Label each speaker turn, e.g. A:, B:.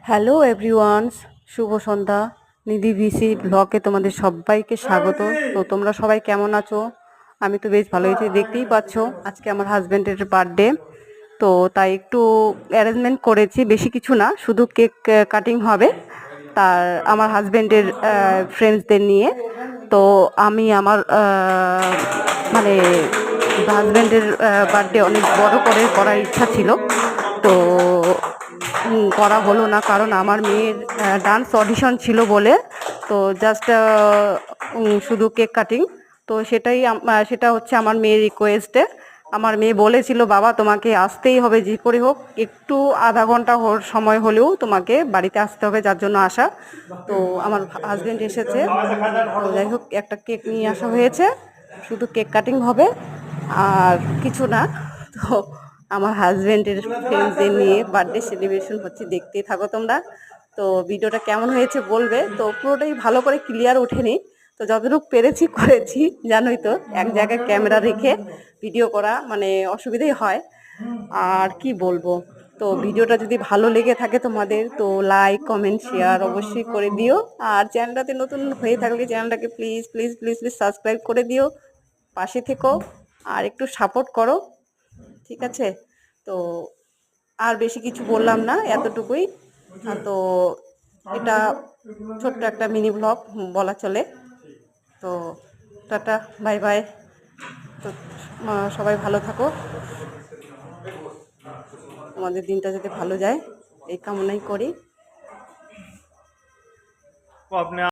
A: Hello everyone's, শুভ সন্ধ্যা। নিধি VC ব্লগে তোমাদের সবাইকে স্বাগত। তো তোমরা সবাই কেমন আছো? আমি তো বেশ ভালো আছি। দেখতেই পাচ্ছ আজকে আমার হাজব্যান্ডের বার্থডে, তো তাই একটু অ্যারেঞ্জমেন্ট করেছি। বেশি কিছু না, শুধু কেক কাটিং হবে তার আমার হাজব্যান্ডের ফ্রেন্ডসদের নিয়ে। তো আমি আমার মানে হাজব্যান্ডের বার্থডে অনেক বড় করে করার ইচ্ছা ছিল, তো করা হলো না, কারণ আমার মেয়ের ডান্স অডিশন ছিল বলে। তো জাস্ট শুধু কেক কাটিং, তো সেটা হচ্ছে আমার মেয়ের রিকোয়েস্টে। আমার মেয়ে বলেছিল, বাবা তোমাকে আসতেই হবে, যে করে হোক একটু আধা ঘন্টা সময় হলেও তোমাকে বাড়িতে আসতে হবে, যার জন্য আসা। তো আমার হাজব্যান্ড এসেছে, তো যাই হোক একটা কেক নিয়ে আসা হয়েছে, শুধু কেক কাটিং হবে আর কিছু না। তো আমার হাজব্যান্ডের ফ্রেন্ডসদের নিয়ে বার্থডে সেলিব্রেশন হচ্ছে, দেখতেই থাকো তোমরা। তো ভিডিওটা কেমন হয়েছে বলবে। তো পুরোটাই ভালো করে ক্লিয়ার ওঠেনি, তো যতটুকু পেরেছি করেছি। জানোই তো এক জায়গায় ক্যামেরা রেখে ভিডিও করা মানে অসুবিধাই হয়, আর কি বলবো। তো ভিডিওটা যদি ভালো লেগে থাকে তোমাদের, তো লাইক কমেন্ট শেয়ার অবশ্যই করে দিও। আর চ্যানেলটাতে নতুন হয়ে থাকলে চ্যানেলটাকে please please please please subscribe করে দিও, পাশে থেকো আর একটু সাপোর্ট করো, ঠিক আছে? তো আর বেশি কিছু বললাম না, এতটুকুই। তো এটা ছোট্ট একটা মিনি ব্লগ বলা চলে। তো টাটা, বাই বাই। তো সবাই ভালো থাকো, তোমাদের দিনটা যাতে ভালো যায় এই কামনাই করি।